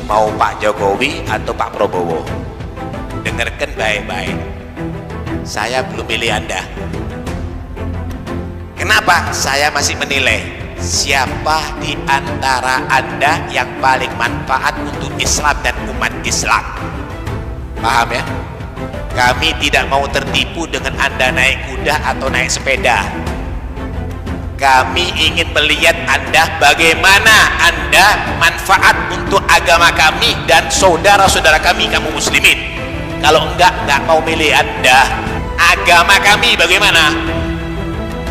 mau Pak Jokowi atau Pak Prabowo. Dengarkan baik-baik, saya belum pilih Anda. Kenapa? Saya masih menilai siapa di antara Anda yang paling manfaat untuk Islam dan umat Islam. Paham ya? Kami tidak mau tertipu dengan Anda naik kuda atau naik sepeda. Kami ingin melihat Anda bagaimana Anda manfaat untuk agama kami dan saudara-saudara kami, kamu muslimin. Kalau enggak mau milih Anda. Agama kami bagaimana?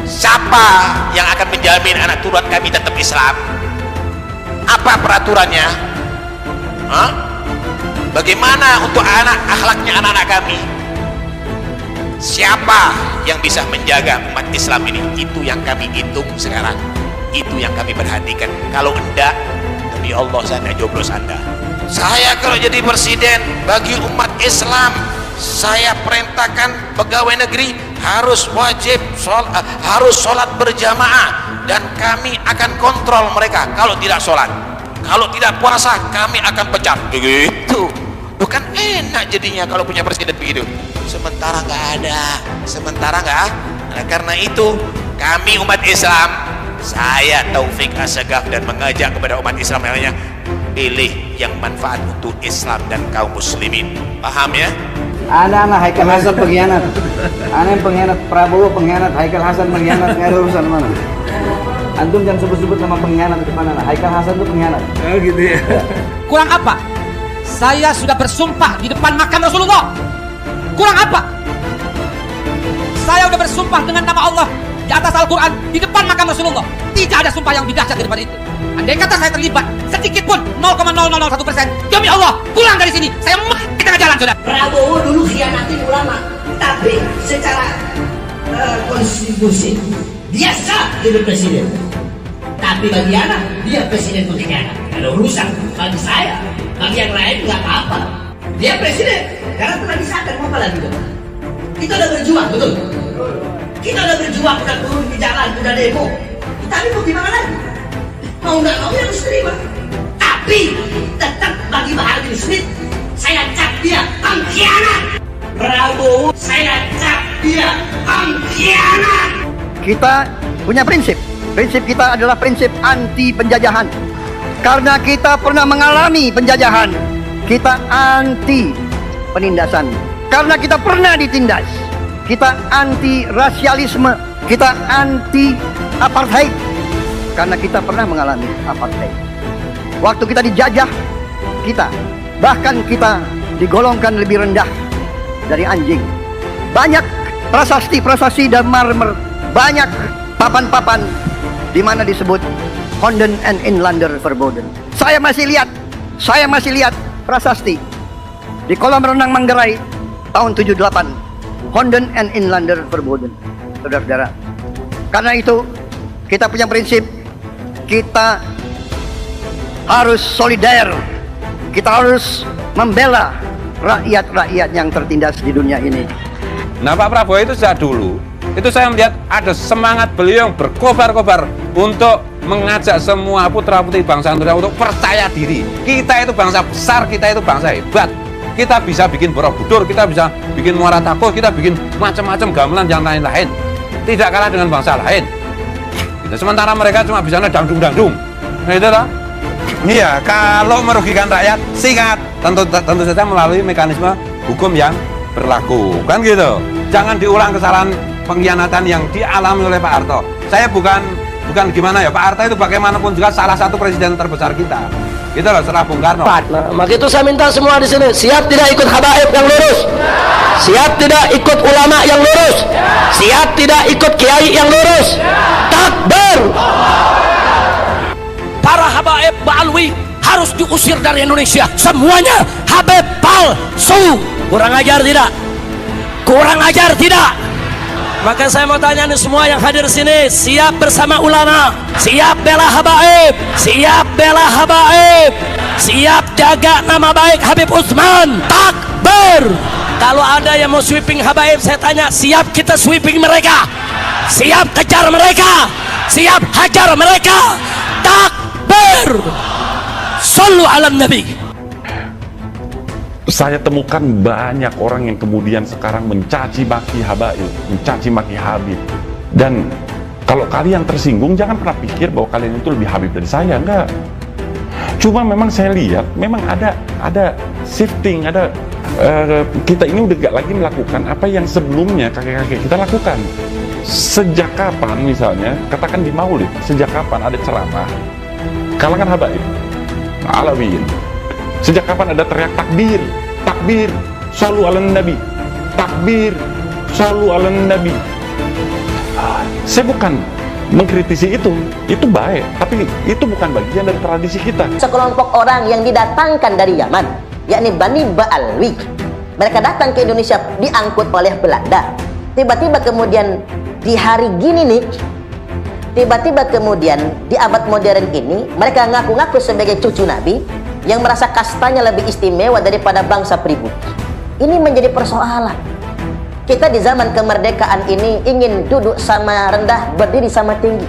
Siapa yang akan menjamin anak turun kami tetap Islam? Apa peraturannya? Hah? Bagaimana untuk akhlaknya anak-anak kami? Siapa yang bisa menjaga umat Islam ini? Itu yang kami hitung sekarang, itu yang kami perhatikan. Kalau enggak, demi Allah saya tidak joblos Anda. Saya kalau jadi presiden bagi umat Islam, saya perintahkan pegawai negeri harus wajib harus sholat berjamaah, dan kami akan kontrol mereka kalau tidak sholat. Kalau tidak puasa kami akan pecat. Begitu. Bukan enak jadinya kalau punya presiden begitu. Sementara nggak ada, Nah, karena itu kami umat Islam, saya Taufik Assegaf, dan mengajak kepada umat Islam lainnya, pilih yang manfaat untuk Islam dan kaum muslimin. Paham ya? Anak Haikal Hasan pengkhianat, anak pengkhianat, Prabowo pengkhianat, Haikal Hasan pengkhianat, nggak ada urusan mana. Antum jangan sebut-sebut nama pengkhianat di depan anak. Haikal Hasan itu pengkhianat. Oh gitu ya. Kurang apa? Saya sudah bersumpah di depan makam Rasulullah. Kurang apa? Saya sudah bersumpah dengan nama Allah di atas Al-Quran di depan makam Rasulullah. Tidak ada sumpah yang lebih dahsyat daripada itu. Andai kata saya terlibat sedikit pun 0,0001%, demi Allah, pulang dari sini. Saya mati di tengah jalan, saudara. Prabowo dulu khianatin ulama, tapi secara konstitusi dia sah jadi presiden. Tapi bagi anak, dia presiden pengkhianat. Ada urusan bagi saya, bagi yang lain nggak apa-apa. Dia presiden karena telah disahkan, mau apa lagi? Kita udah berjuang, betul? Kita udah berjuang, udah turun di jalan, udah demo. Tapi mau gimana lagi? Mau nggak mau harus terima. Tapi tetap bagi Bahar bin Smith, saya cap dia pengkhianat. Prabowo, saya cap dia pengkhianat. Kita punya prinsip. Prinsip kita adalah prinsip anti penjajahan. Karena kita pernah mengalami penjajahan, kita anti penindasan. Karena kita pernah ditindas, kita anti rasialisme, kita anti apartheid. Karena kita pernah mengalami apartheid. Waktu kita dijajah, bahkan kita digolongkan lebih rendah dari anjing. Banyak prasasti dan marmer, banyak papan-papan di mana disebut Honden and Inlander Verboden. Saya masih lihat prasasti di kolam renang Manggarai tahun 78, Honden and Inlander Verboden, saudara-saudara. Karena itu kita punya prinsip, kita harus solidar, kita harus membela rakyat-rakyat yang tertindas di dunia ini. Nah, Pak Prabowo itu sejak dulu itu saya melihat ada semangat beliau yang berkobar-kobar untuk mengajak semua putra-putri bangsa Indonesia untuk percaya diri. Kita itu bangsa besar, kita itu bangsa hebat. Kita bisa bikin Borobudur, kita bisa bikin Muara Takuh, kita bikin macam-macam gamelan yang lain-lain. Tidak kalah dengan bangsa lain. Sementara mereka cuma bisa dangdung-dangdung. Nah, itu lah. Iya, kalau merugikan rakyat, sikat. Tentu saja melalui mekanisme hukum yang berlaku. Kan gitu. Jangan diulang kesalahan pengkhianatan yang dialami oleh Pak Harto. Saya bukan gimana ya, Pak Harto itu bagaimanapun juga salah satu presiden terbesar kita. Itu loh, setelah Bung Karno. Nah, maka itu saya minta semua di sini siap tidak ikut habaib yang lurus, siap tidak ikut ulama yang lurus, siap tidak ikut kiai yang lurus. Takbir. Para habaib Ba'alwi harus diusir dari Indonesia. Semuanya habib palsu. Kurang ajar tidak? Kurang ajar tidak? Maka saya mau tanya nih semua yang hadir sini, siap bersama ulama, siap bela habaib, siap bela habaib, siap jaga nama baik Habib Utsman. Takbir. Kalau ada yang mau sweeping habaib, saya tanya, siap kita sweeping mereka, siap kejar mereka, siap hajar mereka. Takbir. Sallu ala Nabi. saya temukan banyak orang yang kemudian sekarang mencaci maki Habaib, mencaci maki Habib. Dan kalau kalian tersinggung, jangan pernah pikir bahwa kalian itu lebih Habib dari saya, enggak. Cuma memang saya lihat, memang ada shifting, kita ini udah gak lagi melakukan apa yang sebelumnya kakek-kakek kita lakukan. Sejak kapan misalnya, katakan di Maulid, sejak kapan ada ceramah kalangan Habaib, Alawiyin? Sejak kapan ada teriak takbir, takbir, shollu ala nabi, takbir, shollu ala nabi? Saya bukan mengkritisi itu baik, tapi itu bukan bagian dari tradisi kita. Sekelompok orang yang didatangkan dari Yaman, yakni Bani Ba'alwi, mereka datang ke Indonesia diangkut oleh Belanda. Tiba-tiba kemudian di hari gini nih, tiba-tiba kemudian di abad modern ini, mereka ngaku-ngaku sebagai cucu Nabi yang merasa kastanya lebih istimewa daripada bangsa pribumi. Ini menjadi persoalan. Kita di zaman kemerdekaan ini ingin duduk sama rendah, berdiri sama tinggi,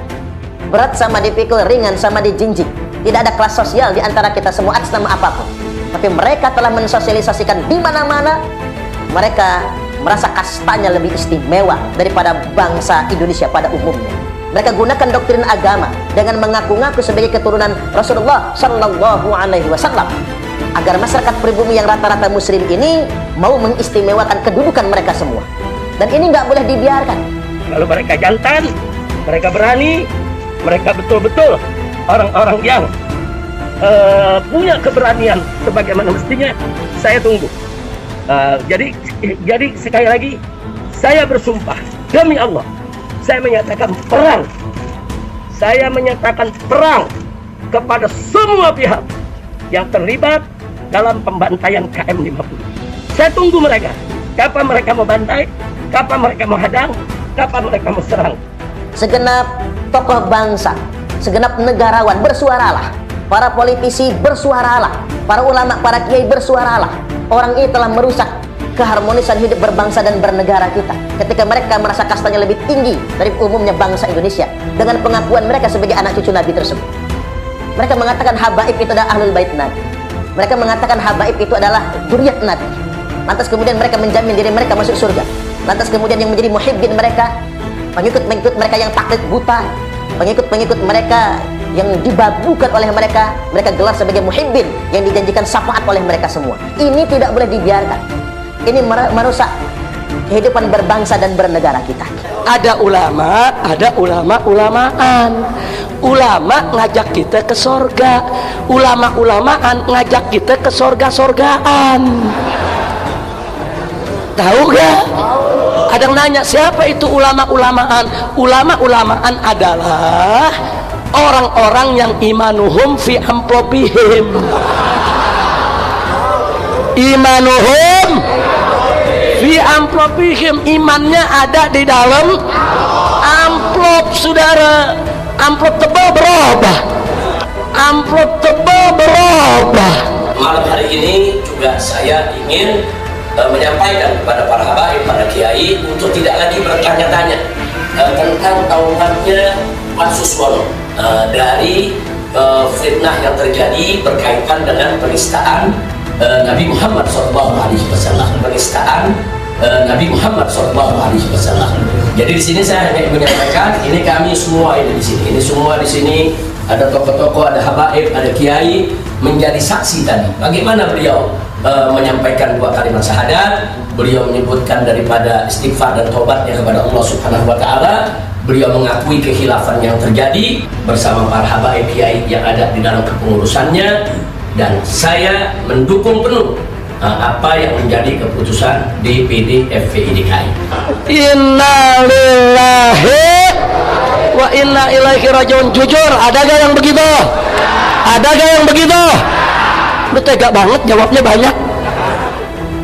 berat sama dipikul, ringan sama dijinjing. Tidak ada kelas sosial di antara kita semua atas nama apapun. Tapi mereka telah mensosialisasikan di mana-mana. Mereka merasa kastanya lebih istimewa daripada bangsa Indonesia pada umumnya. Mereka gunakan doktrin agama dengan mengaku-ngaku sebagai keturunan Rasulullah Sallallahu Alaihi Wasallam agar masyarakat pribumi yang rata-rata muslim ini mau mengistimewakan kedudukan mereka semua. Dan ini nggak boleh dibiarkan. Kalau mereka jantan, mereka berani, mereka betul-betul orang-orang yang punya keberanian sebagaimana mestinya. Saya tunggu. Jadi sekali lagi saya bersumpah demi Allah, saya menyatakan perang. Saya menyatakan perang kepada semua pihak yang terlibat dalam pembantaian KM50. Saya tunggu mereka. Kapan mereka mau bantai, kapan mereka mau hadang, kapan mereka mau serang. Segenap tokoh bangsa, segenap negarawan bersuaralah. Para politisi bersuaralah. Para ulama, para kiai bersuaralah. Orang ini telah merusak keharmonisan hidup berbangsa dan bernegara kita ketika mereka merasa kastanya lebih tinggi dari umumnya bangsa Indonesia dengan pengakuan mereka sebagai anak cucu Nabi tersebut. Mereka mengatakan Habaib itu adalah Ahlul Bait Nabi. Mereka mengatakan Habaib itu adalah dzurriyyat Nabi. Lantas kemudian mereka menjamin diri mereka masuk surga. Lantas kemudian yang menjadi muhibbin mereka, pengikut-pengikut mereka yang taklid buta, pengikut-pengikut mereka yang dibabukan oleh mereka gelar sebagai muhibbin yang dijanjikan syafaat oleh mereka semua. Ini tidak boleh dibiarkan. Ini merusak kehidupan berbangsa dan bernegara kita. Ada ulama, ada ulama-ulamaan. Ulama ngajak kita ke sorga, ulama-ulamaan ngajak kita ke sorga-sorgaan. Tahu gak? Ada yang nanya, siapa itu ulama-ulamaan? Ulama-ulamaan adalah orang-orang yang imanuhum fi amplopihim. Imanuhum fi amplopihim, imannya ada di dalam amplop, saudara. Amplop tebal berubah, amplop tebal berubah. Malam hari ini juga saya ingin menyampaikan kepada para habaib, para kiai untuk tidak lagi bertanya-tanya tentang taubatnya Pak Suswono dari fitnah yang terjadi berkaitan dengan penistaan Nabi Muhammad SAW, penistaan Nabi Muhammad SAW. Jadi di sini saya hanya menyampaikan, ini kami semua ini di sini, ini semua di sini ada tokoh-tokoh, ada habaib, ada kiai menjadi saksi tadi. Bagaimana beliau menyampaikan dua kalimat syahadat, beliau menyebutkan daripada istighfar dan taubatnya kepada Allah Subhanahu Wa Taala. Beliau mengakui kekhilafan yang terjadi bersama para habaib kiai yang ada di dalam kepengurusannya, dan saya mendukung penuh apa yang menjadi keputusan DPD FPI DKI. Inna lillahi wa inna ilaihi rajiun. Jujur, ada gak yang begitu? Ada gak yang begitu? Lu tega banget jawabnya banyak.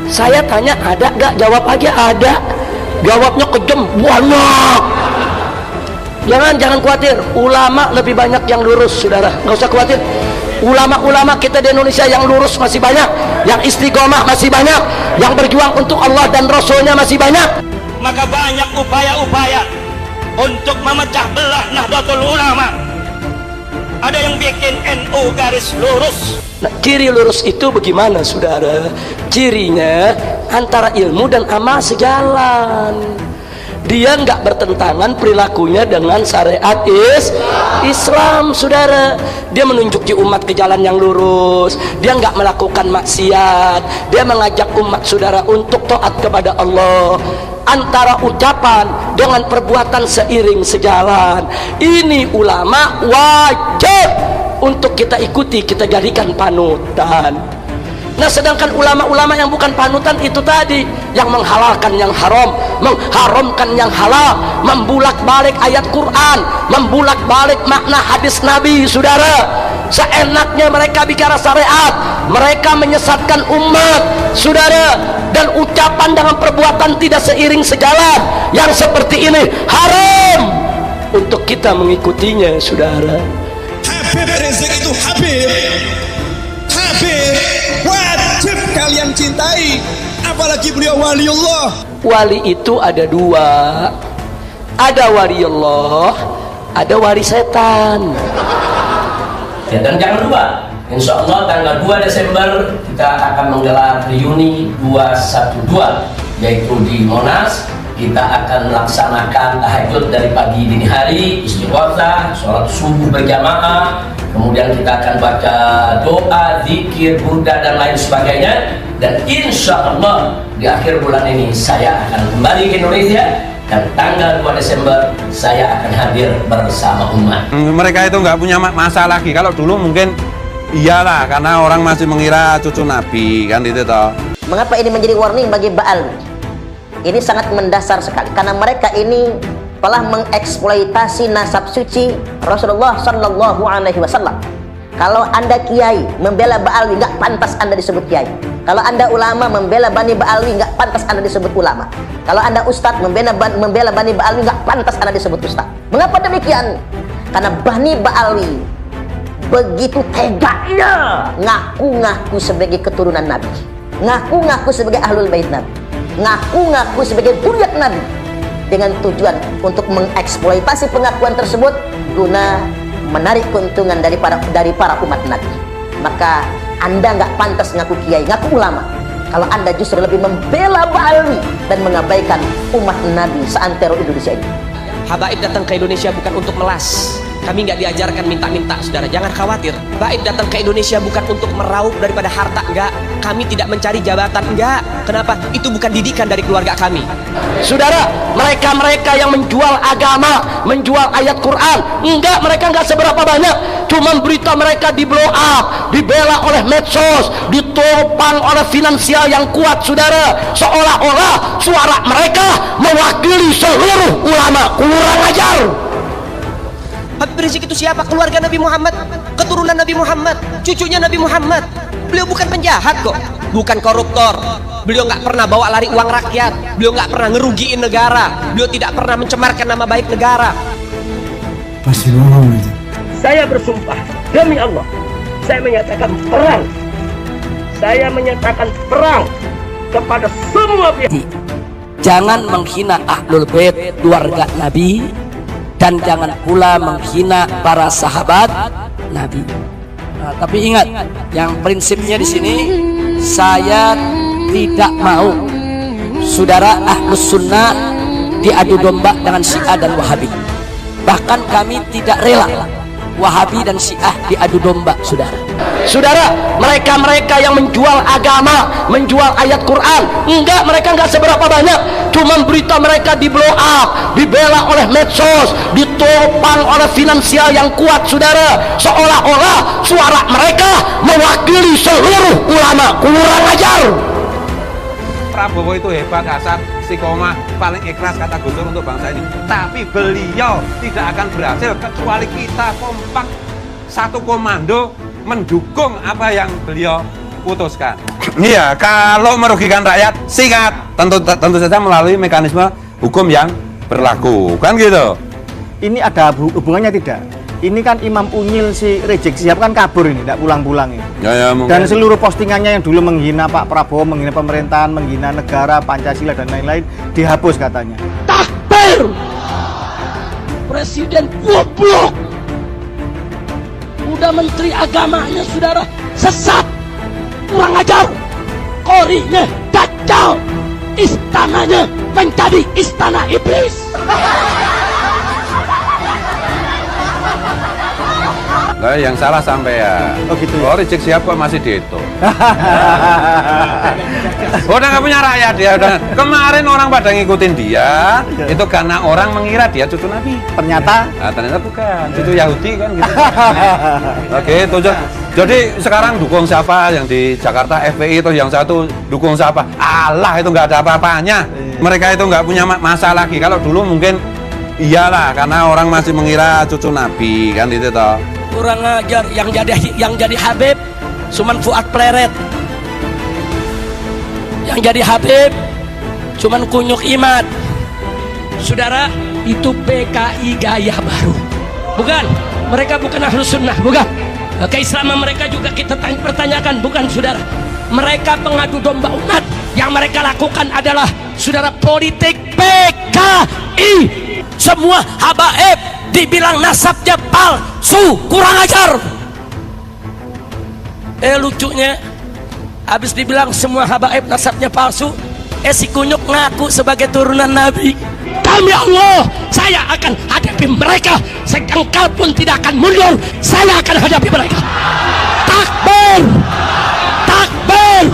Saya tanya ada gak, jawab aja ada. Jawabnya kejam, banyak. Jangan khawatir, ulama lebih banyak yang lurus, saudara. Nggak usah khawatir. Ulama-ulama kita di Indonesia yang lurus masih banyak, yang istiqomah masih banyak, yang berjuang untuk Allah dan Rasulnya masih banyak. Maka banyak upaya-upaya untuk memecah belah Nahdlatul Ulama ada yang bikin NU garis lurus. Nah, ciri lurus itu bagaimana saudara? Cirinya antara ilmu dan amal sejalan. Dia nggak bertentangan perilakunya dengan syariat Islam, saudara. Dia menunjuki umat ke jalan yang lurus. Dia nggak melakukan maksiat. Dia mengajak umat saudara untuk taat kepada Allah. Antara ucapan dengan perbuatan seiring sejalan. Ini ulama wajib untuk kita ikuti, kita jadikan panutan. Nah, sedangkan ulama-ulama yang bukan panutan itu tadi, yang menghalalkan yang haram, mengharamkan yang halal, membulak-balik ayat Quran, membulak-balik makna hadis Nabi, saudara. Seenaknya mereka bicara syariat, mereka menyesatkan umat, saudara. Dan ucapan dengan perbuatan tidak seiring sejalan, yang seperti ini haram untuk kita mengikutinya, saudara. Habib Rizik itu Habib wajib kalian cintai, apalagi beliau waliullah. Wali itu ada dua, ada waliullah, ada wali setan. Ya, dan jangan lupa, insya Allah tanggal 2 Desember kita akan menggelar reuni 212, yaitu di Monas. Kita akan melaksanakan tahajud dari pagi dini hari, istighosah, sholat subuh berjamaah, kemudian kita akan baca doa, zikir, burda dan lain sebagainya. Dan insya Allah di akhir bulan ini saya akan kembali ke Indonesia, dan tanggal 2 Desember saya akan hadir bersama umat. Mereka itu nggak punya masa lagi. Kalau dulu mungkin iyalah, karena orang masih mengira cucu Nabi kan itu toh. Mengapa ini menjadi warning bagi Ba'alwi? Ini sangat mendasar sekali, karena mereka ini telah mengeksploitasi nasab suci Rasulullah Sallallahu Alaihi Wasallam. Kalau anda kiai membela Ba'alwi, nggak pantas anda disebut kiai. Kalau anda ulama membela Bani Ba'alwi, nggak pantas anda disebut ulama. Kalau anda ustadz membela Bani Ba'alwi, nggak pantas anda disebut ustadz. Mengapa demikian? Karena Bani Ba'alwi begitu tegaknya ngaku-ngaku sebagai keturunan Nabi, ngaku-ngaku sebagai ahlul bait Nabi, ngaku-ngaku sebagai zuriat Nabi, dengan tujuan untuk mengeksploitasi pengakuan tersebut guna menarik keuntungan dari para umat Nabi. Maka anda nggak pantas ngaku kiai, ngaku ulama, kalau anda justru lebih membela Ba'alwi dan mengabaikan umat Nabi seantero Indonesia ini. Habaib datang ke Indonesia bukan untuk melas. Kami nggak diajarkan minta-minta, saudara. Jangan khawatir. Baib datang ke Indonesia bukan untuk meraup daripada harta, enggak. Kami tidak mencari jabatan, enggak. Kenapa? Itu bukan didikan dari keluarga kami. Saudara, mereka-mereka yang menjual agama, menjual ayat Quran, enggak, mereka enggak seberapa banyak. Cuma berita mereka di blow up, dibela oleh medsos, ditopang oleh finansial yang kuat, saudara. Seolah-olah suara mereka mewakili seluruh ulama. Kurang ajar. Habib Rizik itu siapa? Keluarga Nabi Muhammad, keturunan Nabi Muhammad, cucunya Nabi Muhammad. Beliau bukan penjahat kok, bukan koruptor. Beliau nggak pernah bawa lari uang rakyat. Beliau nggak pernah ngerugiin negara. Beliau tidak pernah mencemarkan nama baik negara. Pasti bohong itu. Saya bersumpah demi Allah, saya menyatakan perang. Saya menyatakan perang kepada semua pihak. Jangan menghina ahlul bait, keluarga Nabi, dan jangan pula menghina para sahabat Nabi. Nah, tapi ingat, yang prinsipnya di sini saya tidak mau saudara Ahlus Sunnah diadu domba dengan Syiah dan Wahabi. Bahkan kami tidak rela Wahabi dan Syiah diadu domba, saudara. Saudara, mereka-mereka yang menjual agama, menjual ayat Quran, enggak, mereka enggak seberapa banyak. Cuma berita mereka di blow up, dibela oleh medsos, ditopang oleh finansial yang kuat, saudara. Seolah-olah suara mereka mewakili seluruh ulama. Kurang ajar. Prabowo itu hebat, Hasan, istiqomah, paling ikhlas kata Gus Dur untuk bangsa ini. Tapi beliau tidak akan berhasil kecuali kita kompak satu komando mendukung apa yang beliau putuskan. Iya, kalau merugikan rakyat, sikat. Tentu saja melalui mekanisme hukum yang berlaku, kan gitu. Ini ada hubungannya tidak? Ini kan Imam Unyil si Rizik Syihab kan kabur ini, tidak pulang-pulang ini. Ya, dan seluruh postingannya yang dulu menghina Pak Prabowo, menghina pemerintahan, menghina negara, Pancasila dan lain-lain dihapus katanya. Takbir! Presiden goblok! Garuda menteri agamanya saudara sesat, kurang ajar, korinya dajjal, istananya menjadi istana iblis. Lah yang salah sampean. Oh gitu ya? Oh reject siapa masih dihitung. Udah nggak punya rakyat dia udah. Kemarin orang pada ngikutin dia, itu karena orang mengira dia cucu Nabi. Ternyata Bukan, cucu Yahudi kan gitu. Oke, itu jadi sekarang dukung siapa yang di Jakarta FPI itu, yang satu dukung siapa? Allah, itu nggak ada apa-apanya. Mereka itu nggak punya masalah lagi. Kalau dulu mungkin iyalah karena orang masih mengira cucu Nabi kan itu toh. Kurang ajar, yang jadi Habib cuman Fuad Pleret, yang jadi Habib cuman Kunyuk Imad. Saudara, itu PKI gaya baru, bukan? Mereka bukan Ahlus Sunnah, bukan? Keislaman mereka juga kita pertanyakan, bukan saudara? Mereka pengadu domba umat. Yang mereka lakukan adalah saudara politik PKI. Semua habaib dibilang nasabnya palsu, kurang ajar. Lucunya, habis dibilang semua habaib nasabnya palsu, si Kunyuk ngaku sebagai turunan Nabi. Demi Allah, saya akan hadapi mereka, sejengkal pun tidak akan mundur. Saya akan hadapi mereka. Takbir, takbir.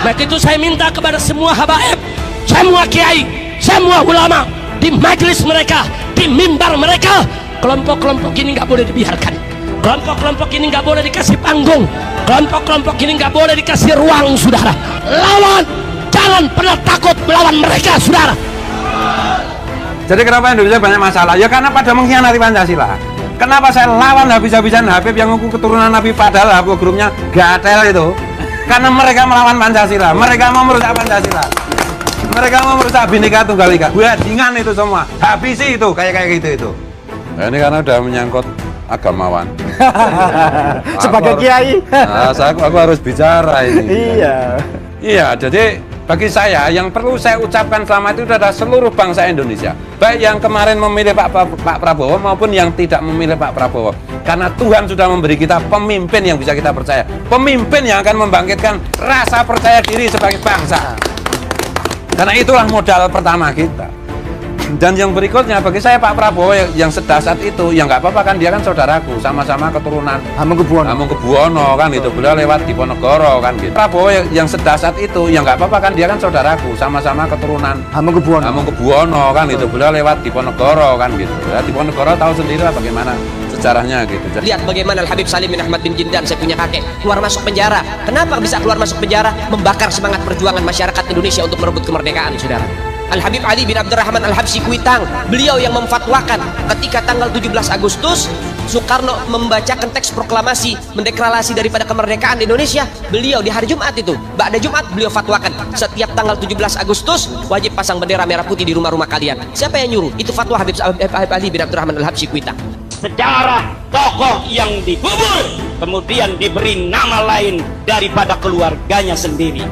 Maka itu saya minta kepada semua habaib, semua kiai, semua ulama, di majelis mereka, di mimbar mereka, kelompok-kelompok ini nggak boleh dibiarkan. Kelompok-kelompok ini nggak boleh dikasih panggung. Kelompok-kelompok ini nggak boleh dikasih ruang, saudara. Lawan, jangan pernah takut melawan mereka, saudara. Jadi kenapa Indonesia banyak masalah? Ya karena pada mengkhianati Pancasila. Kenapa saya lawan habis-habisan Habib yang ngaku keturunan Nabi padahal Habib grupnya gatel itu? Karena mereka melawan Pancasila, mereka mau merusak Pancasila. Mereka mau merusak Bhinneka Tunggal Ika. Bajingan itu semua. Habisi itu kayak gitu itu. Nah, ini karena udah menyangkut agamawan. sebagai kiai. Nah, aku harus bicara ini. Iya. Iya, jadi bagi saya yang perlu saya ucapkan selamat itu adalah seluruh bangsa Indonesia. Baik yang kemarin memilih Pak Prabowo maupun yang tidak memilih Pak Prabowo. Karena Tuhan sudah memberi kita pemimpin yang bisa kita percaya. Pemimpin yang akan membangkitkan rasa percaya diri sebagai bangsa. Karena itulah modal pertama kita. Dan yang berikutnya bagi saya Pak Prabowo yang sedasat itu, ya nggak apa-apa kan, dia kan saudaraku, sama-sama keturunan Hamengkubuwono kan gitu, beliau lewat Diponegoro kan gitu. Prabowo yang sedasat itu, ya nggak apa-apa kan, dia kan saudaraku, sama-sama keturunan Hamengkubuwono kan gitu, beliau lewat Diponegoro kan gitu. Ya, Diponegoro tahu sendiri lah bagaimana sejarahnya gitu. Lihat bagaimana Al-Habib Salim bin Ahmad bin Jindan, saya punya kakek, keluar masuk penjara. Kenapa bisa keluar masuk penjara? Membakar semangat perjuangan masyarakat Indonesia untuk merebut kemerdekaan, saudara. Al-Habib Ali bin Abdurrahman Al-Habsyi Kuitang, beliau yang memfatwakan ketika tanggal 17 Agustus Soekarno membacakan teks proklamasi mendeklarasi daripada kemerdekaan Indonesia. Beliau di hari Jumat itu, ba'da Jumat, beliau fatwakan setiap tanggal 17 Agustus wajib pasang bendera merah putih di rumah-rumah kalian. Siapa yang nyuruh? Itu fatwa Habib Ali bin Abdurrahman Al-Habsyi Kuitang. Sejarah tokoh yang dikubur kemudian diberi nama lain daripada keluarganya sendiri.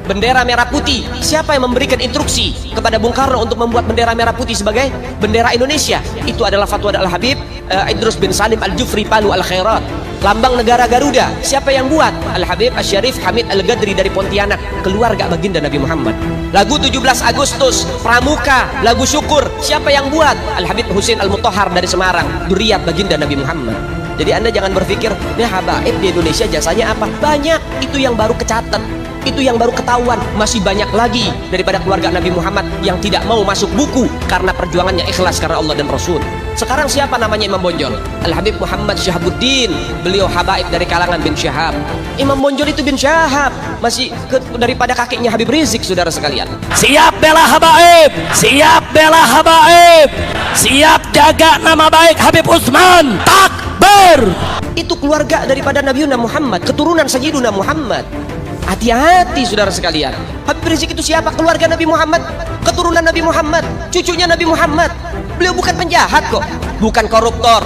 Bendera merah putih, siapa yang memberikan instruksi kepada Bung Karno untuk membuat bendera merah putih sebagai bendera Indonesia? Itu adalah fatwa Al-Habib Idrus bin Salim Al-Jufri Palu Al-Khairat. Lambang negara Garuda, siapa yang buat? Al-Habib Asy-Syarif Hamid Al-Gadri dari Pontianak, keluarga baginda Nabi Muhammad. Lagu 17 Agustus, Pramuka, lagu syukur, siapa yang buat? Al-Habib Husain Al-Mutahhar dari Semarang, dzurriyyah baginda Nabi Muhammad. Jadi Anda jangan berpikir, nih habaib di Indonesia jasanya apa? Banyak, itu yang baru kecatat, itu yang baru ketahuan. Masih banyak lagi daripada keluarga Nabi Muhammad yang tidak mau masuk buku karena perjuangannya ikhlas karena Allah dan Rasul. Sekarang siapa namanya Imam Bonjol? Al-Habib Muhammad Syahabuddin, beliau habaib dari kalangan bin Syahab. Imam Bonjol itu bin Syahab, masih daripada kakeknya Habib Rizik, saudara sekalian. Siap bela habaib, siap bela habaib, siap jaga nama baik Habib Utsman. Takbir. Itu keluarga daripada Nabi Muhammad, keturunan Sayyiduna Muhammad. Hati-hati saudara sekalian. Habib Rizik itu siapa? Keluarga Nabi Muhammad, keturunan Nabi Muhammad, cucunya Nabi Muhammad. Beliau bukan penjahat kok, bukan koruptor.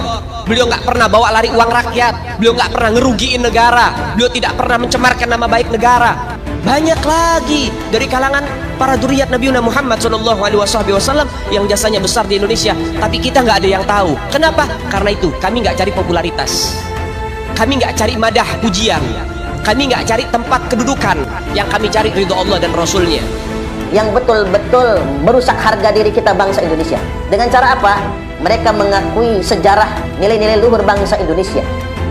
Beliau nggak pernah bawa lari uang rakyat. Beliau nggak pernah ngerugiin negara. Beliau tidak pernah mencemarkan nama baik negara. banyak lagi dari kalangan para dzurriyyat Nabi Muhammad SAW yang jasanya besar di Indonesia, tapi kita nggak ada yang tahu. Kenapa? Karena itu kami nggak cari popularitas, kami nggak cari madah pujian, kami nggak cari tempat kedudukan, yang kami cari ridho Allah dan Rasulnya. Yang betul-betul merusak harga diri kita bangsa Indonesia. Dengan cara apa? Mereka mengakui sejarah nilai-nilai luhur bangsa Indonesia.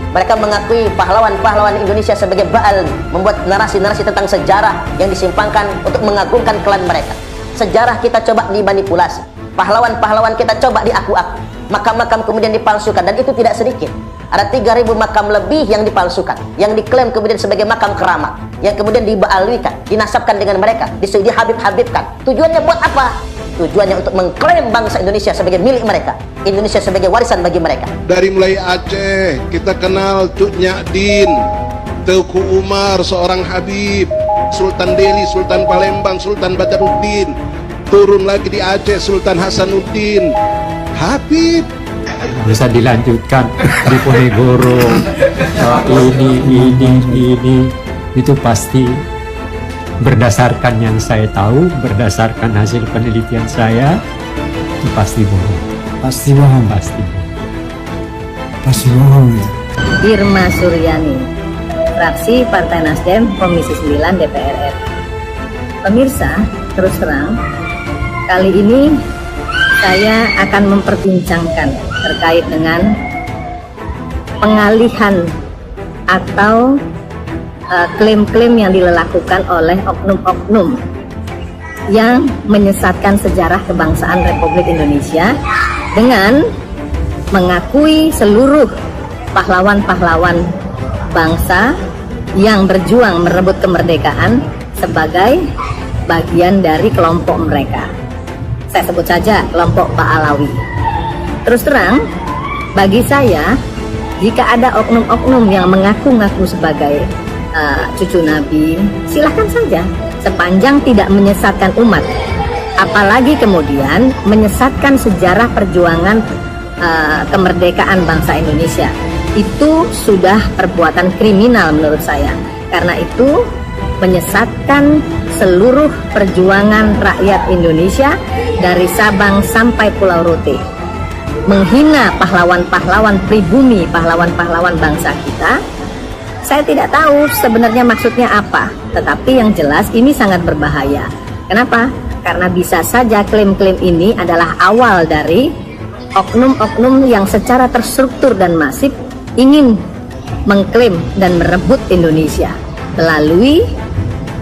Mereka mengakui pahlawan-pahlawan Indonesia sebagai baal, membuat narasi-narasi tentang sejarah yang disimpangkan untuk mengagungkan klan mereka. Sejarah kita coba dimanipulasi, pahlawan-pahlawan kita coba diaku-aku, makam-makam kemudian dipalsukan, dan itu tidak sedikit. Ada 3.000 makam lebih yang dipalsukan, yang diklaim kemudian sebagai makam keramat, yang kemudian dibaalwikan, dinasabkan dengan mereka, dihabib-habibkan. Tujuannya buat apa? Tujuannya untuk mengklaim bangsa Indonesia sebagai milik mereka, Indonesia sebagai warisan bagi mereka. Dari mulai Aceh kita kenal Cuk Nyadin, Teuku Umar seorang Habib, Sultan Delhi, Sultan Palembang, Sultan Badaruddin, turun lagi di Aceh Sultan Hasanuddin, Habib. Bisa dilanjutkan di Ponegoro, ini itu pasti berdasarkan yang saya tahu, berdasarkan hasil penelitian saya, itu pasti bohong. Pasti bohong. Pasti bohong. Pasti bohong. Irma Suryani, fraksi Partai Nasdem, Komisi 9 DPR RI. Pemirsa, terus terang, kali ini saya akan memperbincangkan terkait dengan pengalihan atau klaim-klaim yang dilakukan oleh oknum-oknum yang menyesatkan sejarah kebangsaan Republik Indonesia dengan mengakui seluruh pahlawan-pahlawan bangsa yang berjuang merebut kemerdekaan sebagai bagian dari kelompok mereka. Saya sebut saja kelompok Ba'alawi. Terus terang, bagi saya, jika ada oknum-oknum yang mengaku-ngaku sebagai cucu Nabi, silahkan saja, sepanjang tidak menyesatkan umat, apalagi kemudian menyesatkan sejarah perjuangan kemerdekaan bangsa Indonesia. Itu sudah perbuatan kriminal menurut saya. Karena itu menyesatkan seluruh perjuangan rakyat Indonesia dari Sabang sampai Pulau Rote, menghina pahlawan-pahlawan pribumi, pahlawan-pahlawan bangsa kita. Saya tidak tahu sebenarnya maksudnya apa, tetapi yang jelas ini sangat berbahaya. Kenapa? Karena bisa saja klaim-klaim ini adalah awal dari oknum-oknum yang secara terstruktur dan masif ingin mengklaim dan merebut Indonesia melalui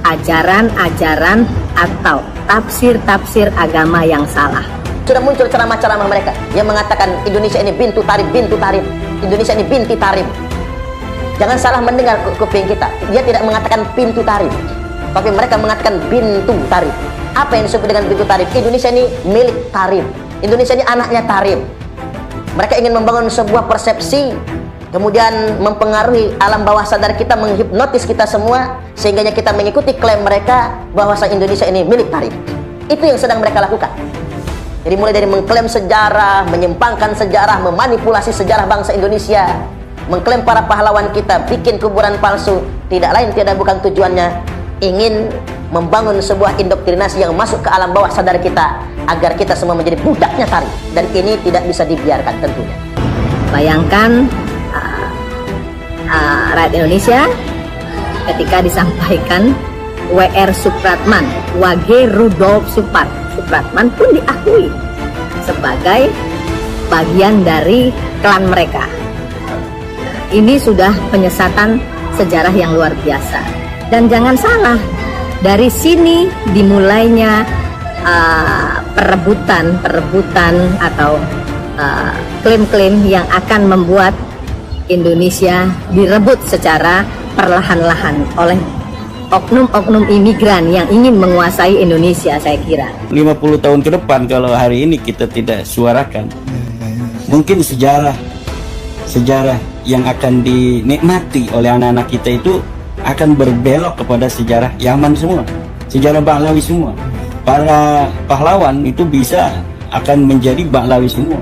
ajaran-ajaran atau tafsir-tafsir agama yang salah. Sudah muncul ceramah-ceramah mereka yang mengatakan Indonesia ini bintu tarif, Indonesia ini binti tarif. Jangan salah mendengar kuping kita. Dia tidak mengatakan pintu tarif, tapi mereka mengatakan bintu tarif. Apa yang disebut dengan bintu tarif? Indonesia ini milik tarif, Indonesia ini anaknya tarif. Mereka ingin membangun sebuah persepsi, kemudian mempengaruhi alam bawah sadar kita, menghipnotis kita semua, sehingga kita mengikuti klaim mereka bahwa Indonesia ini milik tarif. Itu yang sedang mereka lakukan. Jadi mulai dari mengklaim sejarah, menyimpangkan sejarah, memanipulasi sejarah bangsa Indonesia, mengklaim para pahlawan kita, bikin kuburan palsu, tidak lain tiada bukan tujuannya ingin membangun sebuah indoktrinasi yang masuk ke alam bawah sadar kita agar kita semua menjadi budaknya tarif, dan ini tidak bisa dibiarkan tentunya. Bayangkan rakyat Indonesia ketika disampaikan W.R. Supratman, Wage Rudolf Supratman pun diakui sebagai bagian dari klan mereka. Ini sudah penyesatan sejarah yang luar biasa. Dan jangan salah, dari sini dimulainya perebutan atau klaim-klaim yang akan membuat Indonesia direbut secara perlahan-lahan oleh oknum-oknum imigran yang ingin menguasai Indonesia, saya kira. 50 tahun ke depan kalau hari ini kita tidak suarakan, mungkin sejarah yang akan dinikmati oleh anak-anak kita itu akan berbelok kepada sejarah Yaman semua, sejarah Ba'lawi semua. Para pahlawan itu bisa akan menjadi Ba'lawi semua,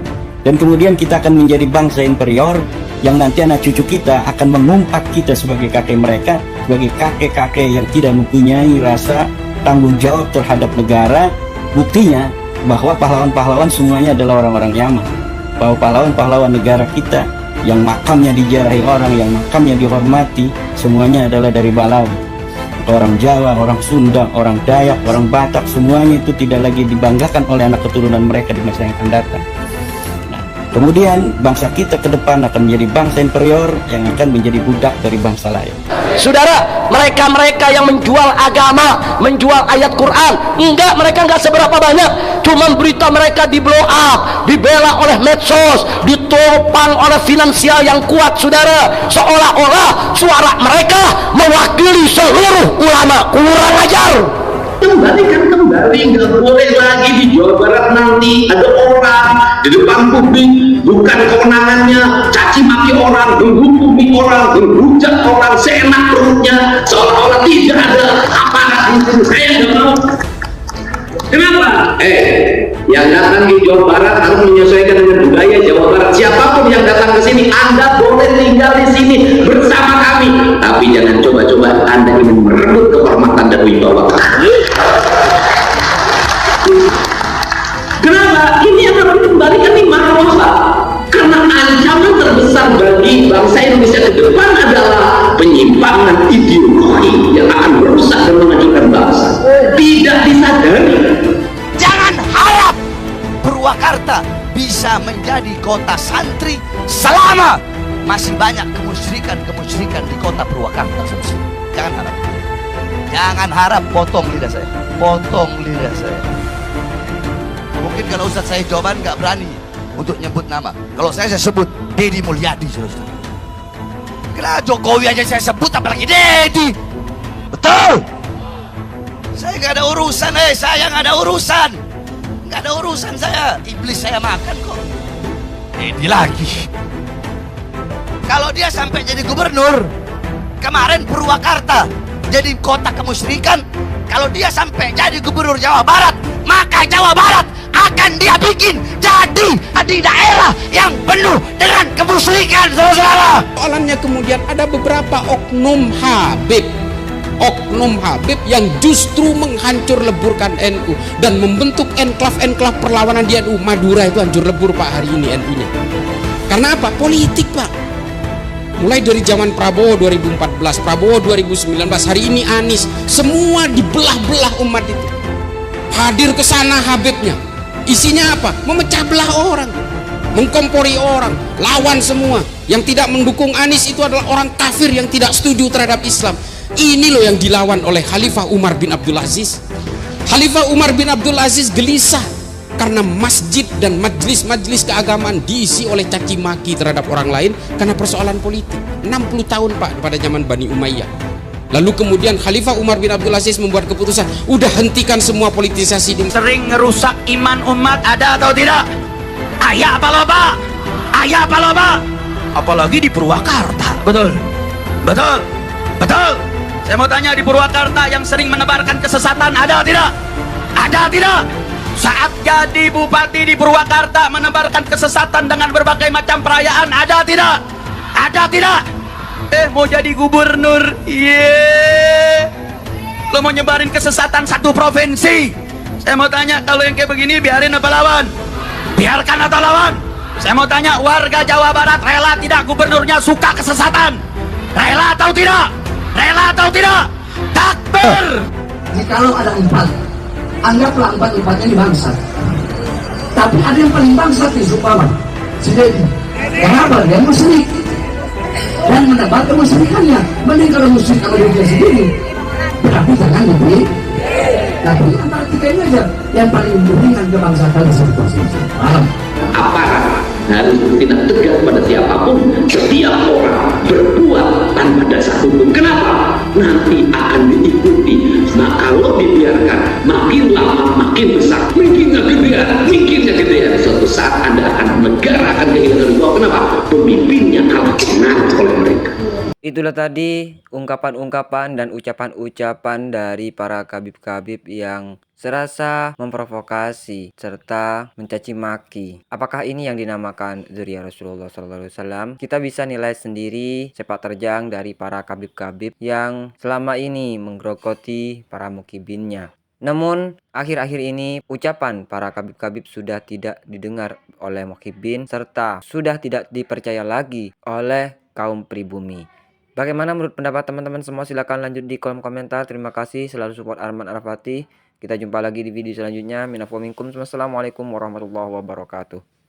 dan kemudian kita akan menjadi bangsa inferior yang nanti anak cucu kita akan mengumpat kita sebagai kakek mereka, sebagai kakek-kakek yang tidak mempunyai rasa tanggung jawab terhadap negara. Buktinya bahwa pahlawan-pahlawan semuanya adalah orang-orang Yaman, bahwa pahlawan-pahlawan negara kita yang makamnya dijarahi orang, yang makamnya dihormati, semuanya adalah dari Balawi. Orang Jawa, orang Sunda, orang Dayak, orang Batak, semuanya itu tidak lagi dibanggakan oleh anak keturunan mereka di masa yang akan datang. Kemudian bangsa kita ke depan akan menjadi bangsa inferior yang akan menjadi budak dari bangsa lain. Saudara, mereka-mereka yang menjual agama, menjual ayat Quran, mereka enggak seberapa banyak. Cuman berita mereka di blow up, dibela oleh medsos, ditopang oleh finansial yang kuat, saudara. Seolah-olah suara mereka mewakili seluruh ulama. Kurang ajar. Kembali nggak boleh lagi di Jawa Barat nanti ada orang di depan publik, bukan kewenangannya caci maki orang, menghukumi orang, menghujat orang seenak perutnya, seolah-olah tidak ada aparat hukum. Saya nggak mau. Kenapa? Yang datang di Jawa Barat harus menyesuaikan dengan budaya Jawa Barat. Siapapun yang datang ke sini, Anda boleh tinggal di sini bersama kami. Tapi jangan coba-coba Anda ingin merebut kehormatan dan wibawa kami. Kenapa? Ini akan dikembalikan di marwah. Karena ancaman terbesar bagi bangsa Indonesia ke depan adalah penyimpangan ideologi yang akan merusak dan menghancurkan bangsa. Tidak disadari. Jangan harap Purwakarta bisa menjadi kota santri selama masih banyak kemusyrikan di kota Purwakarta. Jangan harap. Jangan harap. Potong lidah saya. Potong lidah saya. Mungkin kalau Ustadz saya Joban nggak berani untuk nyebut nama. Kalau saya sebut Deddy Mulyadi, saudara. Kenapa Jokowi aja saya sebut, apalagi Deddy? Betul. Saya nggak ada urusan, saya nggak ada urusan. Nggak ada urusan saya. Iblis saya makan kok. Deddy lagi. Kalau dia sampai jadi gubernur, kemarin Purwakarta jadi kota kemusyrikan. Kalau dia sampai jadi gubernur Jawa Barat, maka Jawa Barat akan dia bikin jadi di daerah yang penuh dengan kemusyrikan, saudara. Soalannya kemudian ada beberapa oknum Habib yang justru menghancur leburkan NU dan membentuk enklav-enklav perlawanan di NU. Madura itu hancur lebur Pak hari ini NU-nya. Karena apa? Politik Pak. Mulai dari zaman Prabowo 2014, Prabowo 2019, hari ini Anies, semua dibelah-belah umat itu. Hadir ke sana Habibnya. Isinya apa? Memecah belah orang, mengkompori orang, lawan semua. Yang tidak mendukung Anies itu adalah orang kafir yang tidak setuju terhadap Islam. Ini loh yang dilawan oleh Khalifah Umar bin Abdul Aziz. Khalifah Umar bin Abdul Aziz gelisah karena masjid dan majelis-majelis keagamaan diisi oleh caci maki terhadap orang lain karena persoalan politik. 60 tahun Pak pada zaman Bani Umayyah. Lalu kemudian Khalifah Umar bin Abdul Aziz membuat keputusan, udah hentikan semua politisasi. Sering ngerusak iman umat, ada atau tidak? Ayah apa loba? Ayah apa loba? Apalagi di Purwakarta. Betul. Betul. Betul. Saya mau tanya, di Purwakarta yang sering menebarkan kesesatan ada atau tidak? Ada atau tidak? Saat jadi bupati di Purwakarta menebarkan kesesatan dengan berbagai macam perayaan, ada atau tidak? Ada atau tidak? Mau jadi gubernur, lo mau nyebarin kesesatan satu provinsi. Saya mau tanya, kalau yang kayak begini biarin apa lawan? Biarkan atau lawan? Saya mau tanya, warga Jawa Barat rela tidak gubernurnya suka kesesatan? Rela atau tidak? Rela atau tidak? Takbir! Kalau ada empat, anggaplah empat-empatnya di bangsa. Tapi ada yang paling bangsa di Supama, si Deddy. Kenapa? Dia musyrik dan mendapat kemusyrikannya. Mending kalau musyrik sama dia sendiri, berarti jangan diberi. Tapi antara tiga ini aja yang paling memberikan kebangsaan situasi. Paham? Aparat harus bertindak tegas pada siapapun. Setiap orang berbuat tanpa dasar hukum. Kenapa? Nanti akan diikuti. Nah, kalau dibiarkan makin lama makin besar, mikirnya gedean. Suatu saat Anda akan, negara akan kehilangan wibawa. Kenapa? Pemimpinnya kalah pengaruh oleh mereka. Itulah tadi ungkapan-ungkapan dan ucapan-ucapan dari para kabib-kabib yang serasa memprovokasi serta mencaci maki. Apakah ini yang dinamakan dzurriyyah Rasulullah SAW? Kita bisa nilai sendiri sepak terjang dari para kabib-kabib yang selama ini menggerogoti para mukibinnya. Namun, akhir-akhir ini ucapan para kabib-kabib sudah tidak didengar oleh mukibin serta sudah tidak dipercaya lagi oleh kaum pribumi. Bagaimana menurut pendapat teman-teman semua? Silahkan lanjut di kolom komentar. Terima kasih selalu support Arman Arafati. Kita jumpa lagi di video selanjutnya. Minafu minkum. Wassalamualaikum warahmatullahi wabarakatuh.